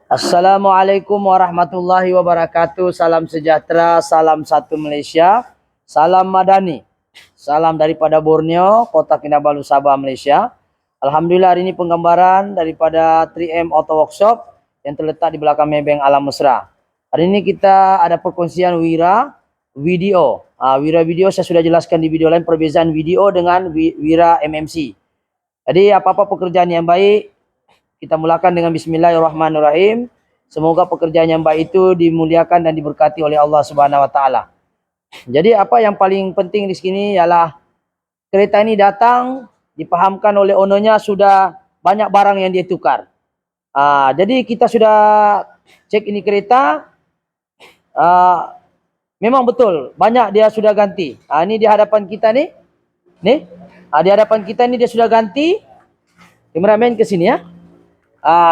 Assalamualaikum warahmatullahi wabarakatuh. Salam sejahtera, salam satu Malaysia, salam madani. Salam daripada Borneo, Kota Kinabalu, Sabah, Malaysia. Alhamdulillah hari ini penggambaran daripada 3M Auto Workshop yang terletak di belakang Maybank Alam Mesra. Hari ini kita ada perkongsian Wira video. Wira video saya sudah jelaskan di video lain perbezaan video dengan Wira MMC. Jadi apa-apa pekerjaan yang baik kita mulakan dengan bismillahirrahmanirrahim. Semoga pekerjaan yang baik itu dimuliakan dan diberkati oleh Allah Subhanahu wa taala. Jadi apa yang paling penting di sini ialah kereta ini datang dipahamkan oleh ownernya sudah banyak barang yang dia tukar. Jadi kita sudah cek ini kereta, memang betul banyak dia sudah ganti. Ini di hadapan kita nih. Di hadapan kita ini dia sudah ganti. Kameramen ke sini ya.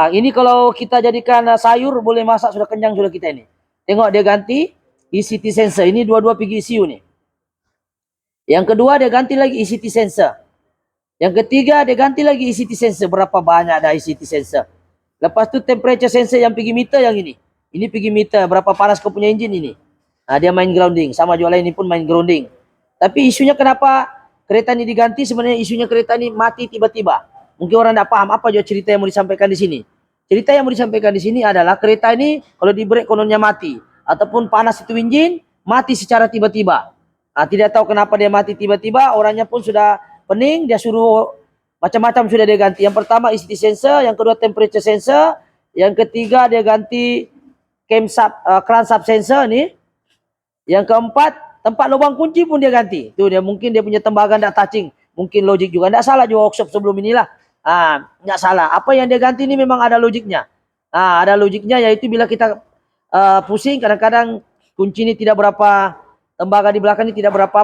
Ini kalau kita jadikan sayur boleh masak, sudah kenyang sudah kita ini. Tengok dia ganti ECT sensor. Ini dua-dua pergi ECU nih. Yang kedua dia ganti lagi ECT sensor. Yang ketiga dia ganti lagi ECT sensor. Berapa banyak dah ECT sensor. Lepas tu temperature sensor yang pergi meter yang ini. Ini pergi meter berapa panas kau punya enjin ini. Dia main grounding. Sama juga lain ini pun main grounding. Tapi isunya kenapa kereta ini diganti, sebenarnya isunya kereta ini mati tiba-tiba. Mungkin orang tidak paham apa juga cerita yang mau disampaikan di sini. Cerita yang mau disampaikan di sini adalah kereta ini kalau di brake kononnya mati. Ataupun panas itu enjin, mati secara tiba-tiba. Tidak tahu kenapa dia mati tiba-tiba, orangnya pun sudah pening, dia suruh macam-macam sudah dia ganti. Yang pertama ECT sensor, yang kedua temperature sensor, yang ketiga dia ganti crankshaft sensor ni. Yang keempat, tempat lubang kunci pun dia ganti. Tu dia mungkin dia punya tembaga tidak touching. Mungkin logik juga. Tidak salah juga workshop sebelum inilah. Nggak salah. Apa yang dia ganti ini memang ada logiknya. Ada logiknya, yaitu bila kita pusing, kadang-kadang kunci ini tidak berapa, tembaga di belakang ini tidak berapa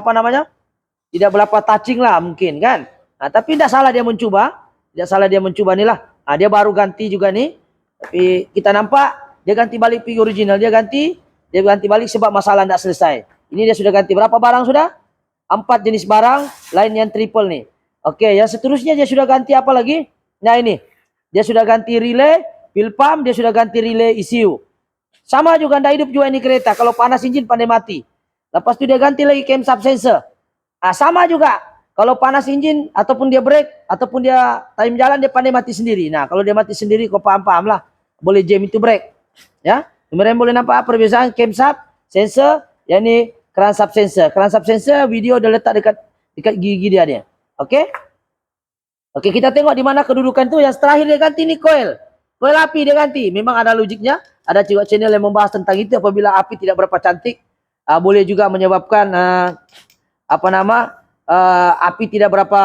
tidak berapa touching lah mungkin kan. Tapi tidak salah dia mencuba. Tidak salah dia mencuba nih lah. Dia baru ganti juga nih. Tapi kita nampak dia ganti balik pergi original. Dia ganti balik sebab masalah tidak selesai. Ini dia sudah ganti berapa barang sudah? 4 jenis barang, lain yang triple nih. Oke, yang seterusnya dia sudah ganti apa lagi? Nah ini, dia sudah ganti relay, fuel pump, dia sudah ganti relay ECU. Sama juga, anda hidup juga ini kereta. Kalau panas enjin pandai mati. Lepas itu dia ganti lagi crankshaft sensor. Sama juga, kalau panas enjin ataupun dia brake ataupun dia time jalan dia pandai mati sendiri. Nah kalau dia mati sendiri kau paham-paham lah. Boleh jam itu brake. Ya, kemudian boleh nampak perbezaan crankshaft sensor, yakni crankshaft sensor. Crankshaft sensor video dia letak dekat gigi dia. Oke, kita tengok di mana kedudukan tu. Yang terakhir dia ganti ni coil api dia ganti. Memang ada logiknya. Ada juga channel yang membahas tentang itu. Apabila api tidak berapa cantik, boleh juga menyebabkan api tidak berapa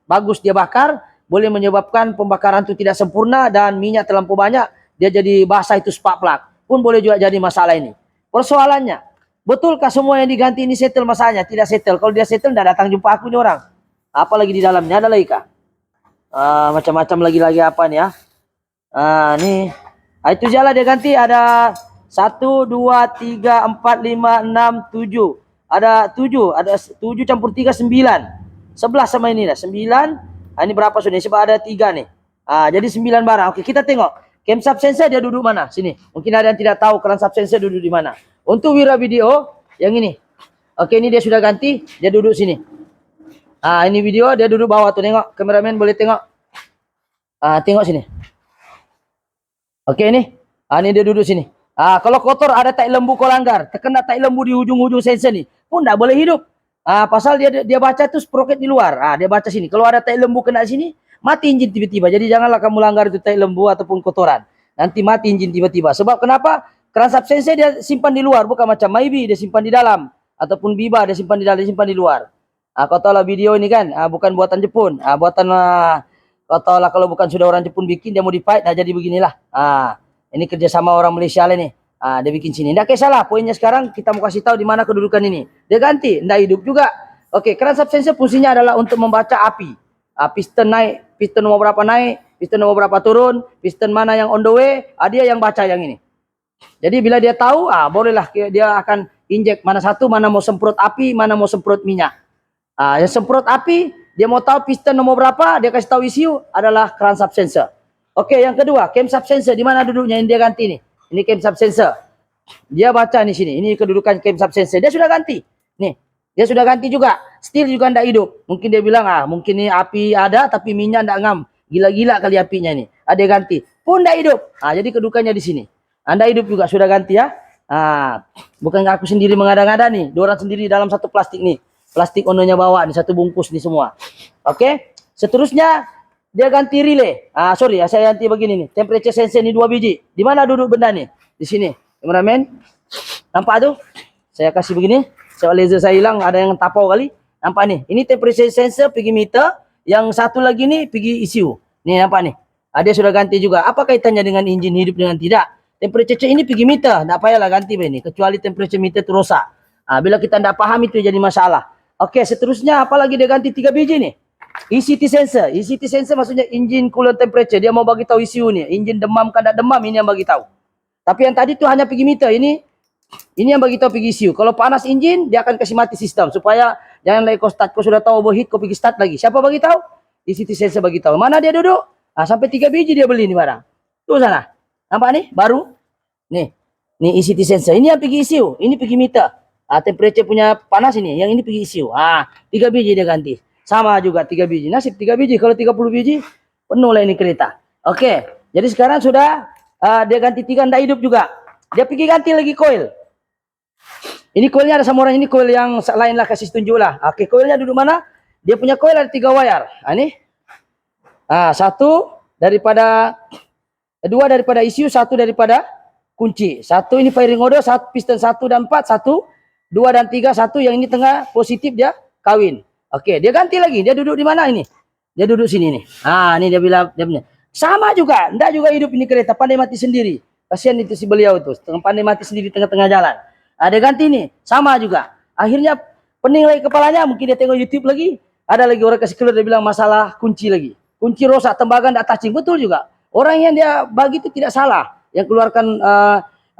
bagus dia bakar, boleh menyebabkan pembakaran itu tidak sempurna dan minyak terlampau banyak, dia jadi basah, itu spark plug. Pun boleh juga jadi masalah ini. Persoalannya, betulkah semua yang diganti ini settle masalahnya? Tidak settle. Kalau dia settle, tidak datang jumpa aku ini orang. Apalagi di dalamnya ada lagi kah? Macam-macam lagi apa nih ya? Nih. Itu jalan dia ganti ada 1, 2, 3, 4, 5, 6, 7. Ada 7 campur 3, 9. 11 sama ini dah. 9. Ini berapa sudah? Sebab ada 3 nih. Jadi 9 barang. Oke, kita tengok. Crankshaft sensor dia duduk mana? Sini. Mungkin ada yang tidak tahu crankshaft sensor duduk di mana. Untuk Wira video yang ini. Oke, ini dia sudah ganti, dia duduk sini. Ini video dia duduk bawah tuh, tengok. Kameramen boleh tengok. Tengok sini. Oke, ini. Ini dia duduk sini. Kalau kotor ada tai lembu kau langgar, terkena tai lembu di ujung-ujung sensor ni, pun tak boleh hidup. Pasal dia baca tu sprocket di luar. Dia baca sini. Kalau ada tai lembu kena sini, mati enjin tiba-tiba. Jadi janganlah kamu langgar itu tai lembu ataupun kotoran. Nanti mati enjin tiba-tiba. Sebab kenapa? Crankshaft sensor dia simpan di luar, bukan macam Maybe dia simpan di dalam, ataupun Biba dia simpan di dalam, dia simpan di luar. Kau tahu lah video ini kan, bukan buatan Jepun. Kau tahu lah kalau bukan sudah orang Jepun bikin, dia modified, jadi beginilah. Ini kerjasama orang Malaysia lah ni. Dia bikin sini. Tidak kisahlah. Poinnya sekarang kita mau kasih tahu di mana kedudukan ini. Dia ganti. Tidak hidup juga. Oke, crankshaft sensor fungsinya adalah untuk membaca api. Piston naik, piston nomor berapa naik, piston nomor berapa turun, piston mana yang on the way. Dia yang baca yang ini. Jadi bila dia tahu, bolehlah dia akan injek mana satu, mana mau semprot api, mana mau semprot minyak. Yang semprot api, dia mau tahu piston nomor berapa, dia kasih tahu ECU adalah crankshaft sensor. Oke, yang kedua, camshaft sensor. Di mana duduknya? Ini dia ganti nih. Ini camshaft sensor. Dia baca di sini. Ini kedudukan camshaft sensor. Dia sudah ganti. Nih, dia sudah ganti juga. Still juga tidak hidup. Mungkin dia bilang, mungkin ini api ada tapi minyak tidak ngam. Gila-gila kali apinya ini. Ada ganti. Pun tidak hidup. Jadi kedudukannya di sini. Anda hidup juga sudah ganti ya. Bukan aku sendiri mengada-ngada nih. Dua orang sendiri dalam satu plastik nih. Plastik ononya bawa nih, satu bungkus nih semua. Oke. Seterusnya dia ganti relay. Saya ganti begini nih. Temperature sensor ini 2 biji. Di mana duduk benda nih? Di sini. Kameramen. Nampak tuh? Saya kasih begini. Soal laser saya hilang, ada yang tapau kali. Nampak nih. Ini temperature sensor pergi meter. Yang satu lagi nih pergi ECU. Nih nampak nih. Dia sudah ganti juga. Apa kaitannya dengan engine hidup dengan tidak? Temperature ini pergi meter. Tak payahlah ganti ini. Kecuali temperature meter itu rosak. Bila kita tidak paham itu jadi masalah. Oke, seterusnya apalagi dia ganti 3 biji nih. ECT sensor. ECT sensor maksudnya engine coolant temperature. Dia mau bagi tahu ECU nih. Engine demam kan tak demam, ini yang bagi tahu. Tapi yang tadi itu hanya pergi meter. Ini yang bagi tahu pergi ECU. Kalau panas engine, dia akan kasih mati sistem supaya jangan lagi kau start. Kau sudah tahu overheat, kau pergi start lagi. Siapa bagi tahu? ECT sensor bagi tahu. Mana dia duduk? Sampai 3 biji dia beli nih barang. Tuh sana. Nampak nih? Baru. Nih ECT sensor. Ini yang pergi ECU. Ini pergi meter. Temperature punya panas ini. Yang ini pergi ECU. 3 biji dia ganti. Sama juga 3 biji. Nasib 3 biji. Kalau 30 biji, penuh lah ini kereta. Oke. Jadi sekarang sudah dia ganti 3, tidak hidup juga. Dia pergi ganti lagi coil. Ini coilnya ada sama orang. Ini coil yang lain lah, kasih tunjuk lah. Oke, coilnya duduk mana? Dia punya coil ada 3 wire. Ini. 2 daripada ECU, 1 daripada kunci. 1 ini firing order, 1 piston 1 dan 4, 1, 2 dan 3, 1 yang ini tengah positif dia kawin. Oke, dia ganti lagi. Dia duduk di mana ini? Dia duduk sini nih. Ini dia bilang dia punya. Sama juga, enggak juga hidup ini kereta, pandai mati sendiri. Kasihan itu si beliau itu, pandai mati sendiri tengah-tengah jalan. Dia ganti nih, sama juga. Akhirnya pening lagi kepalanya, mungkin dia tengok YouTube lagi. Ada lagi orang kasih keluar dia bilang masalah kunci lagi. Kunci rosak, tembaga enggak touching, betul juga. Orang yang dia bagi itu tidak salah. Yang keluarkan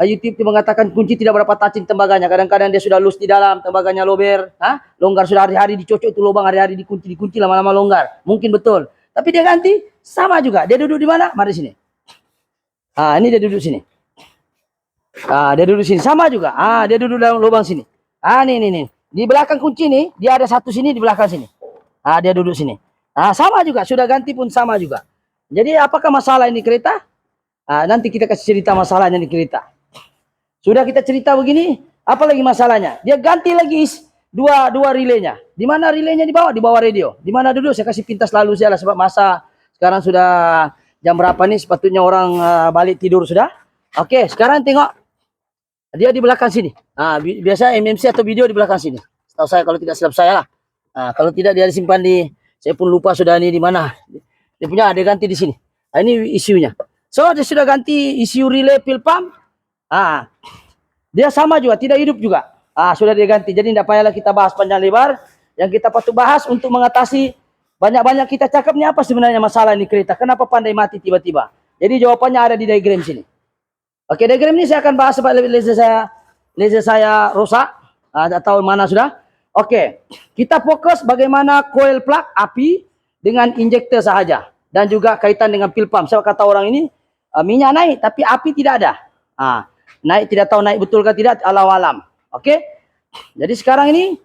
YouTube itu mengatakan kunci tidak berapa touching tembaganya. Kadang-kadang dia sudah loose di dalam, tembaganya lober, longgar sudah hari-hari dicocok itu lubang, hari-hari dikunci lama-lama longgar. Mungkin betul. Tapi dia ganti sama juga. Dia duduk di mana? Mari sini. Ini dia duduk sini. Dia duduk sini sama juga. Dia duduk dalam lubang sini. Nih. Di belakang kunci nih, dia ada satu sini di belakang sini. Dia duduk sini. Sama juga, sudah ganti pun sama juga. Jadi apakah masalah ini kereta? Nanti kita kasih cerita masalahnya di kereta. Sudah kita cerita begini, apa lagi masalahnya? Dia ganti lagi dua relaynya. Di mana relaynya dibawa? Di bawah radio. Di mana duduk? Saya kasih pintas lalu saya lah sebab masa sekarang sudah jam berapa nih? Sepatutnya orang balik tidur sudah. Oke, sekarang tengok. Dia di belakang sini. Biasa MMC atau video di belakang sini. Setahu saya kalau tidak silap saya lah. Kalau tidak dia disimpan di, saya pun lupa sudah ini di mana. Dia punya ada ganti di sini. Ini isunya. So dia sudah ganti isu relay pil pump. Dia sama juga, tidak hidup juga. Sudah dia ganti. Jadi tidak payahlah kita bahas panjang lebar. Yang kita patut bahas untuk mengatasi banyak-banyak kita cakap ni apa sebenarnya masalah ini kereta. Kenapa pandai mati tiba-tiba? Jadi jawapannya ada di diagram sini. Oke, diagram ini saya akan bahas sebab laser saya rusak. Atau mana sudah. Oke, kita fokus bagaimana coil plug api dengan injektor sahaja. Dan juga kaitan dengan pil pump. Sebab kata orang ini, minyak naik tapi api tidak ada. Naik tidak tahu naik betul ke tidak, Allahu alam. Oke. Jadi sekarang ini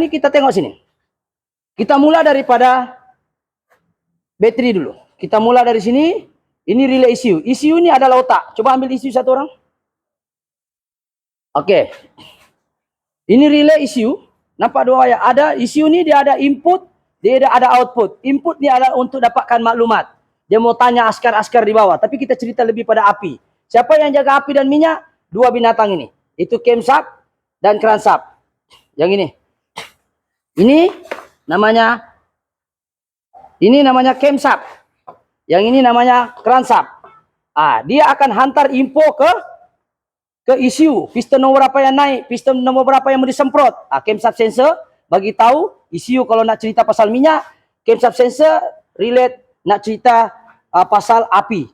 kita tengok sini. Kita mulai daripada bateri dulu. Kita mulai dari sini. Ini relay ECU. ECU ini adalah otak. Coba ambil ECU satu orang. Oke. Ini relay ECU. Nampak dua wayar. Ada ECU ini dia ada input, dia ada output. Input ni adalah untuk dapatkan maklumat. Dia mau tanya askar-askar di bawah. Tapi kita cerita lebih pada api. Siapa yang jaga api dan minyak? Dua binatang ini. Itu camshaft dan crankshaft. Yang ini. Ini namanya camshaft. Yang ini namanya crankshaft. Dia akan hantar info ke ECU. Piston nomor berapa yang naik, piston nomor berapa yang mau disemprot. Camshaft sensor bagi tahu ECU kalau nak cerita pasal minyak, camshaft sensor relate nak cerita pasal api.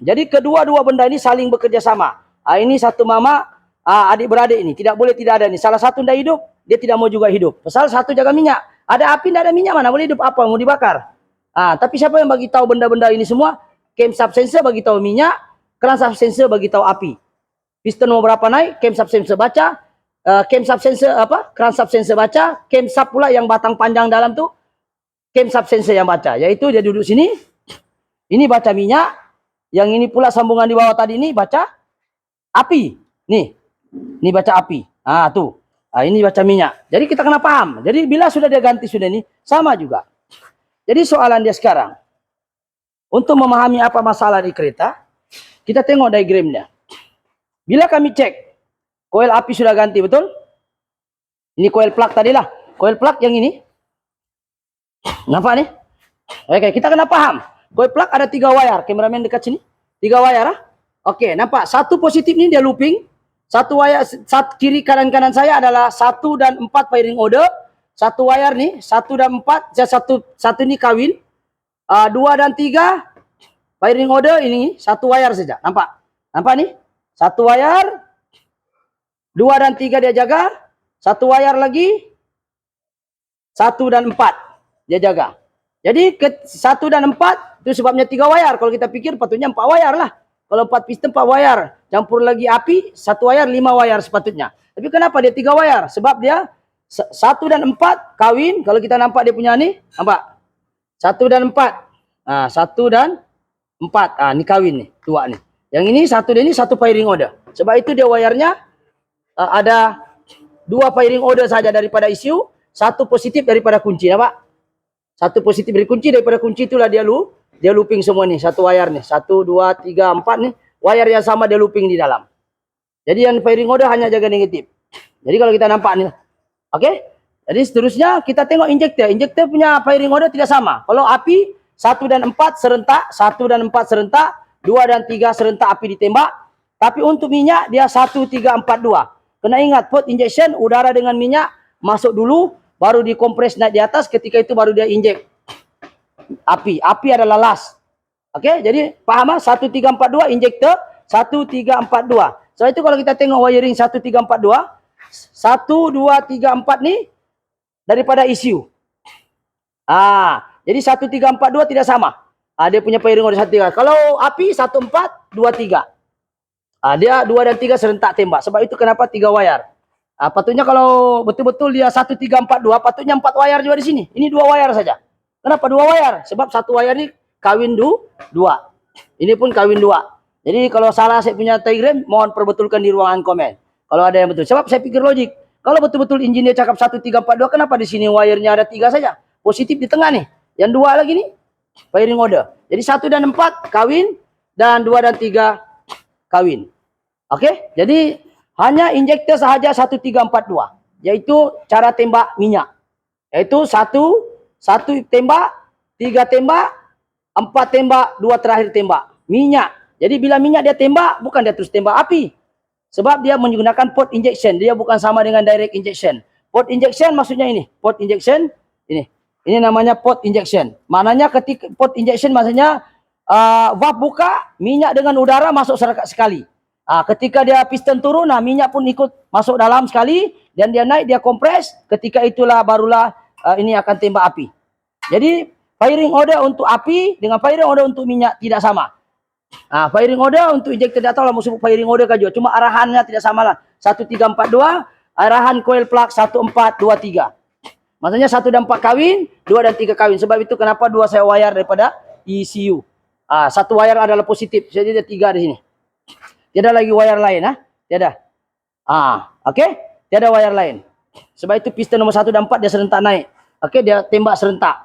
Jadi kedua-dua benda ini saling bekerja sama. Ini satu mama adik-beradik ini, tidak boleh tidak ada ni. Salah satu tidak hidup, dia tidak mau juga hidup. Pasal satu jaga minyak. Ada api, tidak ada minyak, mana boleh hidup apa? Mau dibakar. Tapi siapa yang bagi tahu benda-benda ini semua? Camshaft sensor bagi tahu minyak, crankshaft sensor bagi tahu api. Piston nomor berapa naik, camshaft sensor baca, camshaft sensor crankshaft sensor baca, camshaft pula yang batang panjang dalam tuh camshaft sensor yang baca. Yaitu dia duduk sini, ini baca minyak, yang ini pula sambungan di bawah tadi ini baca api. Ini baca api. Tuh. Ini baca minyak. Jadi kita kena paham. Jadi bila sudah dia ganti sudah ini, sama juga. Jadi soalan dia sekarang, untuk memahami apa masalah di kereta, kita tengok diagramnya. Bila kami cek, koil api sudah ganti, betul? Ini koil plug tadi lah. Koil plug yang ini. Nampak nih? Oke, kita kena paham. Koil plug ada 3 wire. Kameramen dekat sini. 3 wire. Oke, nampak. Satu positif ini dia looping. Satu wire, kiri kanan saya adalah 1 dan 4 firing order. Satu wire nih, 1 dan 4, satu ini kawin. 2 dan 3 firing order ini, 1 wire saja. Nampak? Nampak nih? 1 wire. 2 dan 3 dia jaga. 1 wire lagi. 1 dan 4 dia jaga. Jadi 1 dan 4 itu sebabnya 3 wire. Kalau kita pikir patutnya 4 wire lah. Kalau 4 piston 4 wire. Campur lagi api, 1 wire 5 wire sepatutnya. Tapi kenapa dia 3 wire? Sebab dia 1 dan 4 kawin. Kalau kita nampak dia punya nih, nampak? 1 dan 4. 1 dan 4. Ini kawin nih, 2 nih. Yang ini 1 dan ini 1 firing order. Sebab itu dia wirenya ada 2 firing order saja daripada ECU, 1 positif daripada kunci, nampak? 1 positif dari kunci, daripada kunci itulah dia looping semua nih, 1 wire nih. 1, 2, 3, 4 nih. Wire yang sama dia looping di dalam. Jadi yang firing order hanya jaga negatif. Jadi kalau kita nampak nih. Oke? Jadi seterusnya kita tengok injektor. Injektor punya firing order tidak sama. Kalau api 1 dan 4 serentak, 1 dan 4 serentak, 2 dan 3 serentak api ditembak. Tapi untuk minyak dia 1, 3, 4, 2. Kena ingat port injection, udara dengan minyak masuk dulu, baru dikompres naik di atas, ketika itu baru dia injek api. Api adalah last. Oke, jadi paham? 1, 3, 4, 2 injektor, 1, 3, 4, 2. So itu kalau kita tengok wiring 1, 3, 4, 2, 1, 2, 3, 4 nih daripada ECU. Jadi 1, 3, 4, 2 tidak sama. Dia punya firing order 1, 3. Kalau api 1, 4, 2, 3. Dia 2 dan 3 serentak tembak. Sebab itu kenapa 3 wire. Patutnya kalau betul-betul dia 1, 3, 4, 2, patutnya 4 wire juga di sini. Ini 2 wire saja. Kenapa 2 wire? Sebab 1 wire ini kawin 2. Ini pun kawin 2. Jadi kalau salah saya punya diagram, mohon perbetulkan di ruangan komen. Kalau ada yang betul. Sebab saya pikir logik. Kalau betul-betul engineer cakap 1, 3, 4, 2, kenapa di sini wirenya ada 3 saja? Positif di tengah nih. Yang 2 lagi nih, firing order. Jadi 1 dan 4 kawin, dan 2 dan 3 kawin. Oke? Jadi hanya injektor sahaja 1, 3, 4, 2. Yaitu cara tembak minyak. Yaitu 1 tembak, 3 tembak, 4 tembak, 2 terakhir tembak. Minyak. Jadi bila minyak dia tembak, bukan dia terus tembak api. Sebab dia menggunakan port injection. Dia bukan sama dengan direct injection. Port injection maksudnya ini. Port injection, ini. Ini namanya port injection. Maknanya ketika port injection maksudnya valve buka, minyak dengan udara masuk sekali. Ketika dia piston turun, minyak pun ikut masuk dalam sekali. Dan dia naik, dia kompres. Ketika itulah barulah ini akan tembak api. Jadi firing order untuk api dengan firing order untuk minyak tidak sama. Firing order untuk injektor tidak tahu lah mau sebut firing order kan juga. Cuma arahannya tidak sama lah. 1, 3, 4, 2. Arahan coil plug 1, 4, 2, 3. Maksudnya 1 dan 4 kawin, 2 dan 3 kawin. Sebab itu kenapa 2 saya wire daripada ECU. 1 wire adalah positif. Jadi ada 3 di sini. Tiada lagi wire lain. Tiada. Oke? Tiada wire lain. Sebab itu piston nomor 1 dan 4 dia serentak naik. Oke? Dia tembak serentak.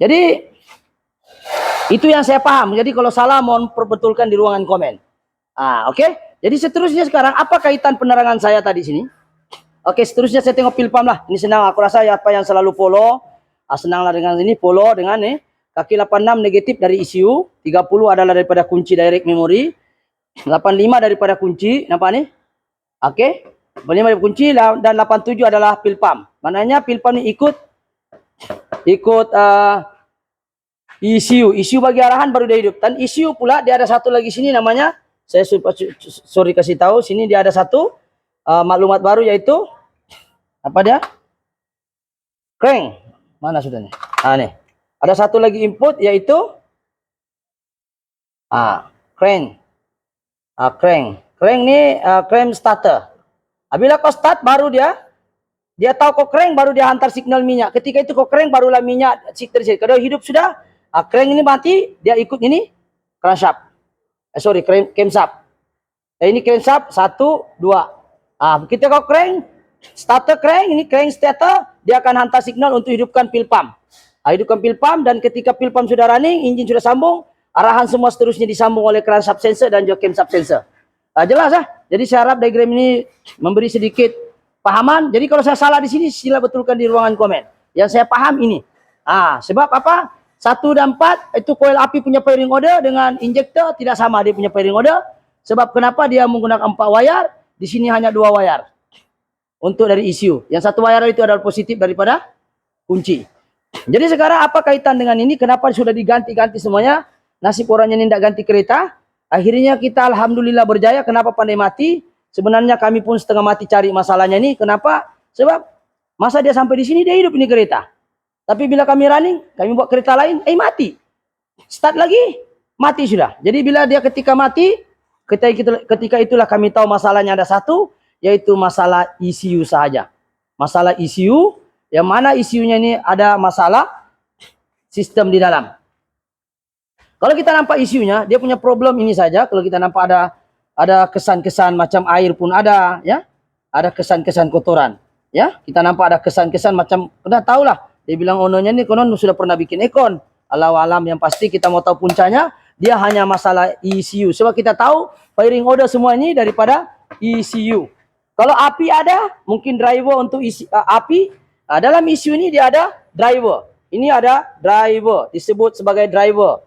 Jadi itu yang saya paham. Jadi kalau salah mohon perbetulkan di ruangan komen. Oke? Jadi seterusnya sekarang apa kaitan penerangan saya tadi sini? Oke, seterusnya saya tengok pilpam lah. Ini senang. Aku rasa ya apa yang selalu polo. Senanglah dengan ini polo dengan kaki 86 negatif dari ECU. 30 adalah daripada kunci direct memory. 85 daripada kunci. Nampak nih? Oke. 85 daripada kunci dan 87 adalah pilpam. Maknanya pilpam ni ikut ECU. ECU bagi arahan baru dia hidup. Dan ECU pula dia ada satu lagi sini namanya. Saya sorry kasih tahu. Sini dia ada satu maklumat baru yaitu apa dia? Crank. Mana sudah nih? Nih. Ada satu lagi input yaitu crank. Crank ni crank starter. Bila kau start baru dia tahu kau crank baru dia hantar signal minyak. Ketika itu kau crank barulah minyak terisi. Kalau hidup sudah, crank ini mati, dia ikut ini crankshaft. Camshaft. Ini crankshaft 1, 2. Kita kau crank, starter crank, ini crank starter, dia akan hantar signal untuk hidupkan pil pump. Hidupkan pil pump, dan ketika pil pump sudah running, enjin sudah sambung, arahan semua seterusnya disambung oleh crankshaft sensor dan juga camshaft sensor. Jelas ya? Jadi saya harap diagram ini memberi sedikit pahaman. Jadi kalau saya salah di sini, sila betulkan di ruangan komen. Yang saya paham ini. Sebab apa? 1 dan 4 itu coil api punya pairing order dengan injektor tidak sama dia punya pairing order. Sebab kenapa dia menggunakan 4 wayar, di sini hanya 2 wayar. Untuk dari ECU. Yang 1 wayar itu adalah positif daripada kunci. Jadi sekarang apa kaitan dengan ini? Kenapa sudah diganti-ganti semuanya? Nasib orangnya ini tidak ganti kereta. Akhirnya kita alhamdulillah berjaya. Kenapa pandai mati? Sebenarnya kami pun setengah mati cari masalahnya ini. Kenapa? Sebab masa dia sampai di sini dia hidup ini kereta. Tapi bila kami running, kami buat kereta lain, mati. Start lagi, mati sudah. Jadi bila dia ketika mati, ketika itulah kami tahu masalahnya ada satu, yaitu masalah ECU saja. Masalah ECU, yang mana ECU-nya ini ada masalah sistem di dalam. Kalau kita nampak ECU-nya, dia punya problem ini saja. Kalau kita nampak ada kesan-kesan macam air pun ada, ya. Ada kesan-kesan kotoran, ya. Kita nampak ada kesan-kesan macam, sudah tahulah. Dia bilang ononya ini konon sudah pernah bikin ekon. Allahu alam, yang pasti kita mau tahu puncanya, dia hanya masalah ECU. Sebab kita tahu firing order semua ini daripada ECU. Kalau api ada, mungkin driver untuk api. Dalam ECU ini dia ada driver. Ini ada driver, disebut sebagai driver.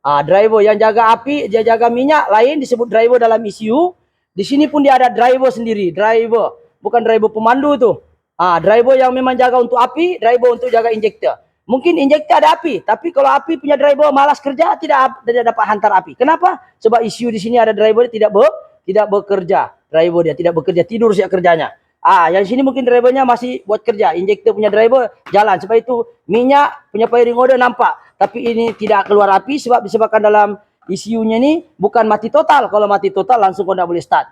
Driver yang jaga api, dia jaga minyak, lain disebut driver dalam ECU. Di sini pun dia ada driver sendiri, driver. Bukan driver pemandu tu. Driver yang memang jaga untuk api, driver untuk jaga injektor. Mungkin injektor ada api, tapi kalau api punya driver malas kerja, tidak dapat hantar api. Kenapa? Sebab ECU di sini ada driver tidak bekerja. Driver dia tidak bekerja, tidur siap kerjanya. Yang sini mungkin drivernya masih buat kerja. Injektor punya driver jalan. Sebab itu minyak punya firing order nampak. Tapi ini tidak keluar api sebab disebabkan dalam ECU-nya ini bukan mati total. Kalau mati total langsung kau tidak boleh start.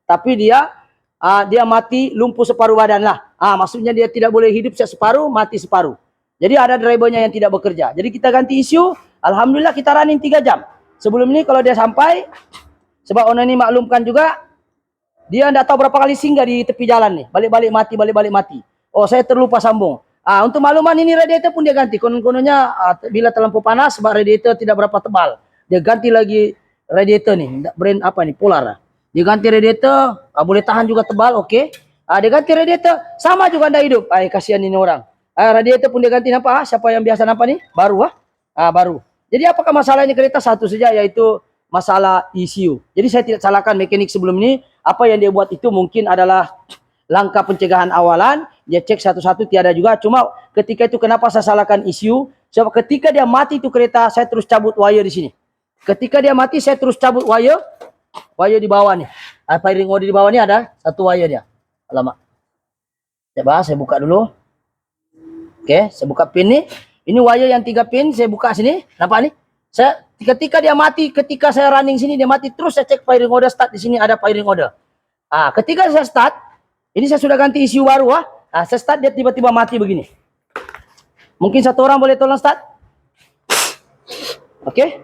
Tapi dia mati lumpuh separuh badan lah. Maksudnya dia tidak boleh hidup separuh, mati separuh. Jadi ada drivernya yang tidak bekerja. Jadi kita ganti ECU. Alhamdulillah kita running 3 jam. Sebelum ini kalau dia sampai, sebab owner ini maklumkan juga, dia tidak tahu berapa kali singgah di tepi jalan nih. Balik-balik mati. Oh, saya terlupa sambung. Untuk makluman ini radiator pun dia ganti. Konon-kononnya bila terlampau panas, sebab radiator tidak berapa tebal. Dia ganti lagi radiator nih. Brand apa nih? Polar. Dia ganti radiator, boleh tahan juga tebal, oke. Dia ganti radiator, sama juga tidak hidup. Kasihan ini orang. Radiator pun dia ganti, nampak? Siapa yang biasa nampak nih? Baru. Baru. Jadi apakah masalahnya kereta? Satu saja, yaitu masalah ECU. Jadi saya tidak salahkan mekanik sebelum ini. Apa yang dia buat itu mungkin adalah langkah pencegahan awalan. Dia cek satu-satu tiada juga. Cuma ketika itu kenapa saya salahkan ECU? Sebab ketika dia mati itu kereta, saya terus cabut wire di sini. Ketika dia mati, saya terus cabut wire di bawah nih. Firing order di bawah ini ada satu wire dia. Alamak. Coba saya buka dulu. Oke, saya buka pin nih. Ini wire yang 3 pin, saya buka sini. Nampak nih? Ketika dia mati, ketika saya running sini dia mati, terus saya cek firing order start, di sini ada firing order. Ketika saya start, ini saya sudah ganti ECU baru. Saya start dia tiba-tiba mati begini. Mungkin satu orang boleh tolong start? Oke.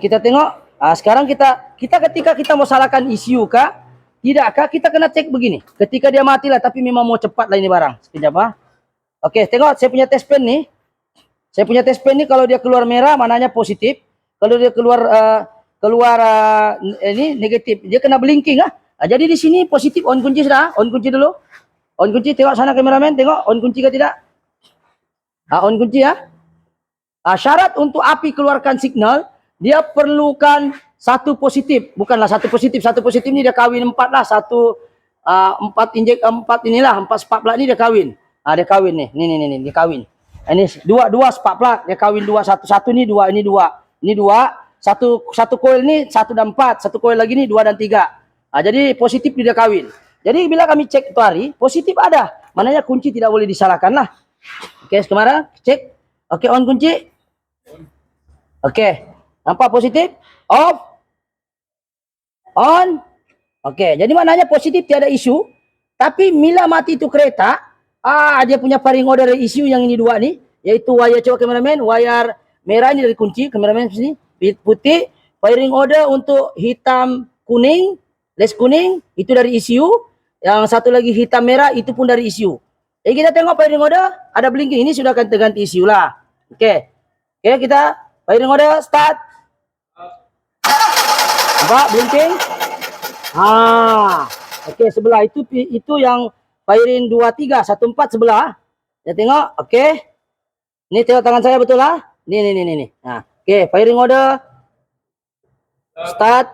Kita tengok. Sekarang kita ketika kita mau salahkan ECU kah? Tidakkah? Kita kena cek begini. Ketika dia matilah, tapi memang mau cepat lah ini barang. Sekejap. Oke, tengok saya punya test pen nih. Saya punya test pen nih, kalau dia keluar merah mananya positif. Kalau dia keluar ini negatif, dia kena blinking. Jadi di sini positif, on kunci sudah. On kunci dulu. On kunci, tengok sana kameramen, tengok on kunci ke tidak? On kunci ya. Syarat untuk api keluarkan signal, dia perlukan satu positif. Bukanlah satu positif ini dia kawin 4 lah. 4 inilah, 4 spark plug ini dia kawin. Dia kawin nih. Nih, dia kawin. Ini dua spark plug, dia kawin 2, satu ini 2, ini 2. Ini 2, satu coil ini 1 dan 4, satu coil lagi ini 2 dan 3. Jadi positif dia kawin. Jadi bila kami cek itu hari, positif ada. Maknanya kunci tidak boleh disalahkan lah. Oke, sekarang cek. Oke, on kunci. Oke. Nampak positif? Off. On. Oke. Jadi maknanya positif tiada isu. Tapi bila mati itu kereta, dia punya firing order isu yang ini dua nih, yaitu wire, coba kameramen, wire merah ini dari kunci, kameramen sini, putih, firing order untuk hitam kuning, les kuning, itu dari isu, yang satu lagi hitam merah, itu pun dari isu. Jadi kita tengok firing order, ada blinking, ini sudah akan terganti isu lah. Oke, kita firing order, start. Nampak blinking? Oke, sebelah itu yang firing 23, 14 sebelah. Ya tengok, oke. Ini tengok tangan saya betul lah. Nih. Nah, oke, firing order. Start.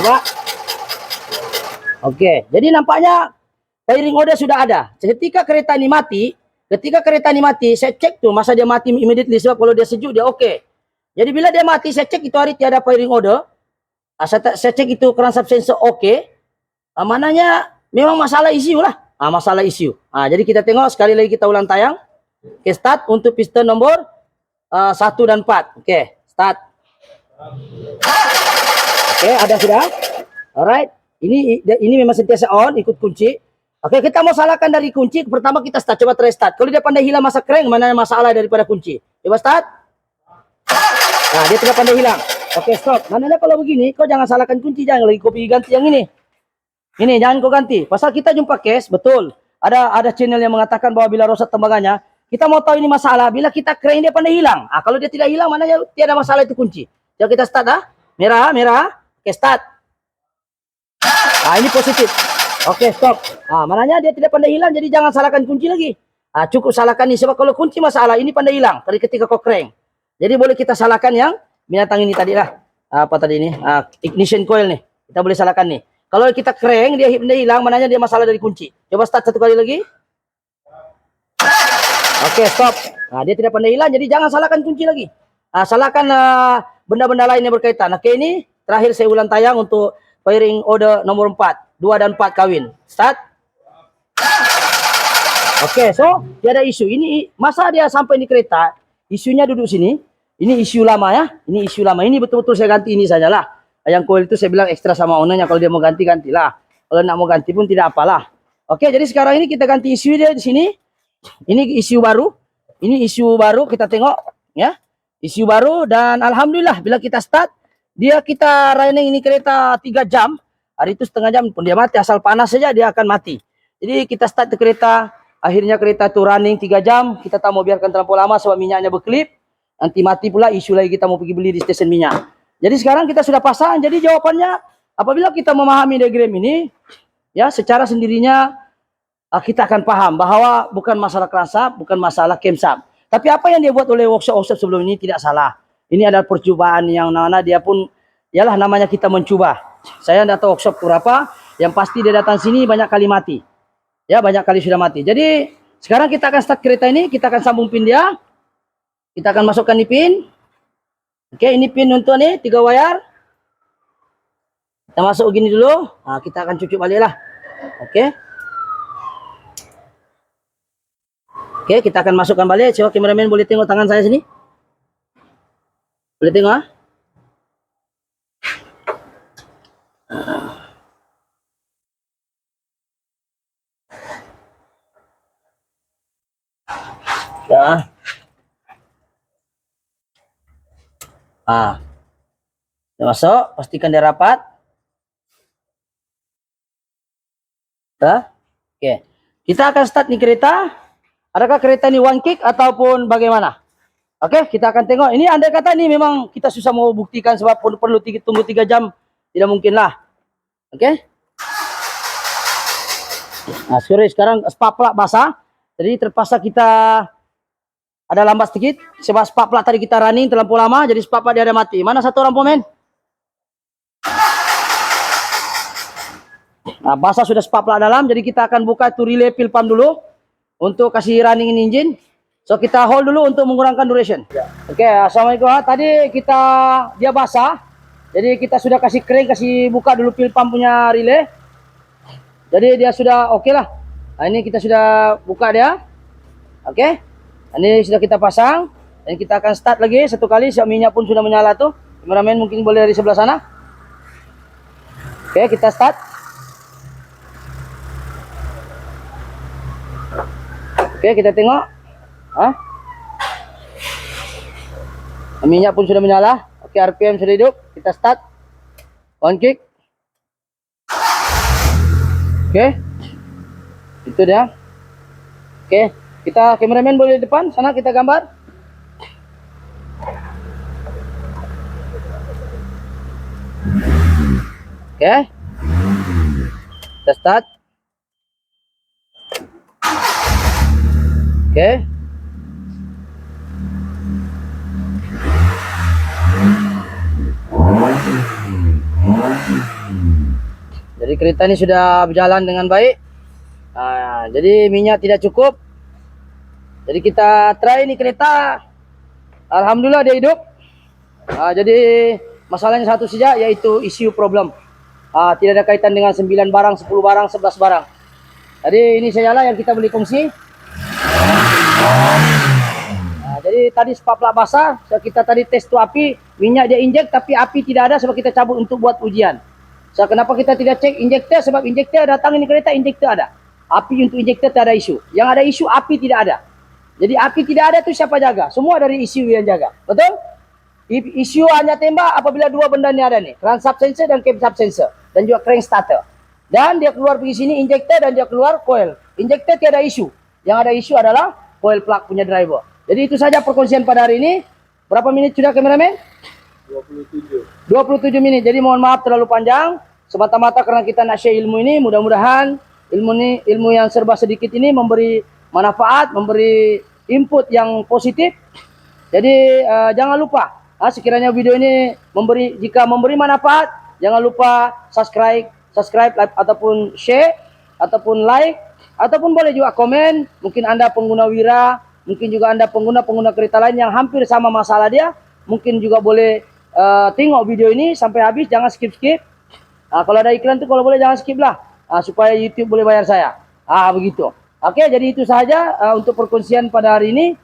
Nampak? Oke, jadi nampaknya firing order sudah ada. Ketika kereta ini mati, saya cek tuh masa dia mati immediately, sebab kalau dia sejuk dia oke. Jadi bila dia mati, saya cek itu hari tiada firing order. Saya cek itu crankshaft sensor oke. Mananya memang masalah isu lah. Masalah isu. Jadi kita tengok sekali lagi, kita ulang tayang. Oke, start untuk piston nomor 1 dan 4. Oke, start. Oke, ada sudah. Alright. Ini memang sentiasa on, ikut kunci. Oke, kita mau salahkan dari kunci. Pertama kita start, coba try start. Kalau dia pandai hilang masa crank, mana masalah daripada kunci. Coba start. Nah, dia tidak pandai hilang. Oke, stop. Mananya kalau begini, kau jangan salahkan kunci, jangan lagi kau pergi ganti yang ini. Ini jangan kau ganti. Pasal kita jumpa case, betul. Ada channel yang mengatakan bahwa bila rosak tembagannya, kita mau tahu ini masalah. Bila kita crank dia pandai hilang. Kalau dia tidak hilang, mananya tiada masalah itu kunci. Jadi kita start merah. Oke, start. Ini positif. Oke, stop. Mananya dia tidak pandai hilang, jadi jangan salahkan kunci lagi. Cukup salahkan ini, sebab kalau kunci masalah, ini pandai hilang tadi ketika kau crank. Jadi boleh kita salahkan yang binatang ini tadi lah. Apa tadi ini? Ignition coil nih. Kita boleh salahkan nih. Kalau kita crank dia hilang, mananya dia masalah dari kunci. Coba start satu kali lagi. Oke, stop. Dia tidak pandai hilang, jadi jangan salahkan kunci lagi. Salahkan benda-benda lain yang berkaitan. Oke, ini terakhir saya ulang tayang untuk firing order nomor 4. 2 dan 4 kawin. Start. Oke, so tiada isu. Ini masa dia sampai di kereta, isunya duduk sini. Ini isu lama ya. Ini isu lama. Ini betul-betul saya ganti ini sajalah. Yang coil itu saya bilang ekstra sama ownernya, kalau dia mau ganti gantilah. Kalau nak mau ganti pun tidak apalah. Oke, jadi sekarang ini kita ganti isu dia di sini. Ini isu baru. Ini isu baru, kita tengok ya. Isu baru, dan alhamdulillah bila kita start, kita running ini kereta 3 jam. Hari itu setengah jam pun dia mati, asal panas saja dia akan mati. Jadi kita start ke kereta, akhirnya kereta itu running 3 jam. Kita tak mau biarkan terlalu lama sebab minyaknya berkelip. Nanti mati pula, isu lagi kita mau pergi beli di stesen minyak. Jadi sekarang kita sudah pasang. Jadi jawabannya, apabila kita memahami diagram ini, ya secara sendirinya kita akan paham bahwa bukan masalah crankshaft, bukan masalah camshaft. Tapi apa yang dia buat oleh workshop sebelum ini tidak salah. Ini adalah percobaan yang mana dia pun, yalah namanya kita mencuba. Saya tidak tahu workshop berapa, yang pasti dia datang sini banyak kali mati. Ya, banyak kali sudah mati. Jadi sekarang kita akan start kereta ini, kita akan sambung pin dia. Kita akan masukkan di pin. Oke, ini pin untuk nih 3 wire. Kita masuk gini dulu. Kita akan cucuk balik lah. Oke. Oke, kita akan masukkan balik. Coba kameramen boleh tengok tangan saya sini. Boleh tengok ya. Dia masuk, pastikan dia rapat. Oke. Kita akan start nih kereta. Adakah kereta ini one kick ataupun bagaimana? Oke, kita akan tengok. Ini andai kata ini memang kita susah mau buktikan sebab perlu tunggu 3 jam. Tidak mungkin lah. Oke. Sorry, sekarang spark plug basah. Jadi terpaksa kita ada lambat sedikit. Sebab spark plug tadi kita running terlalu lama, jadi spark plug dia ada mati. Mana satu orang pomen? Basah sudah spark plug dalam, jadi kita akan buka itu relay fuel pump dulu untuk kasih running ini engine. So kita hold dulu untuk mengurangkan duration. Oke, assalamualaikum. Tadi dia basah, jadi kita sudah kasih crank, kasih buka dulu fuel pump punya relay. Jadi dia sudah oke lah. Ini kita sudah buka dia. Oke. Ini sudah kita pasang. Dan kita akan start lagi satu kali. Minyak pun sudah menyala tuh. Kameramen mungkin boleh dari sebelah sana. Oke, kita start. Oke, kita tengok. Minyak pun sudah menyala. Oke, RPM sudah hidup. Kita start. On kick. Oke. Itu dia. Oke, kita kameramen boleh di depan sana kita gambar. Oke. Kita start. Oke. Jadi kereta ini sudah berjalan dengan baik. Jadi minyak tidak cukup. Jadi kita try ini kereta. Alhamdulillah dia hidup. Jadi masalahnya satu saja, yaitu issue problem. Tidak ada kaitan dengan 9 barang, 10 barang, 11 barang. Jadi ini sajalah yang kita boleh kongsi. Jadi tadi sepaplak basah, kita tadi tes tu api, minyak dia injek tapi api tidak ada sebab kita cabut untuk buat ujian. Kenapa kita tidak cek injektor? Sebab injektor datang ini kereta, injektor ada. Api untuk injektor tak ada isu. Yang ada isu api tidak ada. Jadi api tidak ada tu siapa jaga? Semua dari isu yang jaga. Betul? Isu hanya tembak apabila dua benda ni ada ni. Crankshaft sensor dan camshaft sensor. Dan juga crank starter. Dan dia keluar pergi sini injektor dan dia keluar coil. Injektor tiada isu. Yang ada isu adalah coil plug punya driver. Jadi itu saja perkongsian pada hari ini. Berapa minit sudah kameramen? 27 menit. Jadi mohon maaf terlalu panjang. Semata-mata karena kita nak share ilmu ini. Mudah-mudahan ilmu yang serba sedikit ini memberi manfaat, memberi input yang positif. Jadi jangan lupa, sekiranya video ini jika memberi manfaat, jangan lupa subscribe ataupun share ataupun like ataupun boleh juga komen. Mungkin Anda pengguna Wira, mungkin juga Anda pengguna kereta lain yang hampir sama masalah dia, mungkin juga boleh tengok video ini sampai habis, jangan skip. Kalau ada iklan tuh kalau boleh jangan skip lah, supaya YouTube boleh bayar saya. Begitu. Oke, jadi itu saja untuk perkongsian pada hari ini.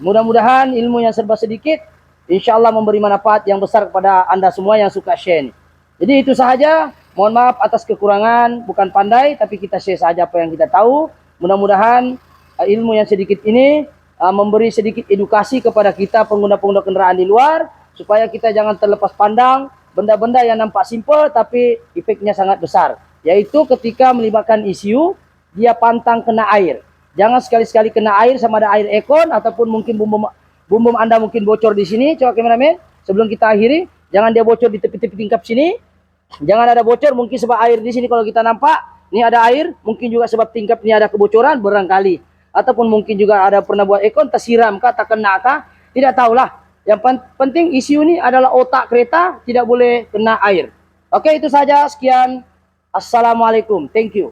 Mudah-mudahan ilmu yang serba sedikit, insya Allah memberi manfaat yang besar kepada Anda semua yang suka share ini. Jadi itu sahaja. Mohon maaf atas kekurangan, bukan pandai, tapi kita share saja apa yang kita tahu. Mudah-mudahan ilmu yang sedikit ini memberi sedikit edukasi kepada kita pengguna-pengguna kendaraan di luar, supaya kita jangan terlepas pandang benda-benda yang nampak simple tapi efeknya sangat besar. Yaitu ketika melibatkan ECU, dia pantang kena air. Jangan sekali-sekali kena air, sama ada air aircon ataupun mungkin bumbum Anda mungkin bocor di sini. Coba kameramen, sebelum kita akhiri, jangan dia bocor di tepi-tepi tingkap sini. Jangan ada bocor, mungkin sebab air di sini kalau kita nampak, ini ada air, mungkin juga sebab tingkap ini ada kebocoran barangkali. Ataupun mungkin juga ada pernah buat aircon tersiram kah, tak kena kah, tidak tahulah. Yang penting isu ini adalah otak kereta, tidak boleh kena air. Oke, itu saja. Sekian. Assalamualaikum. Thank you.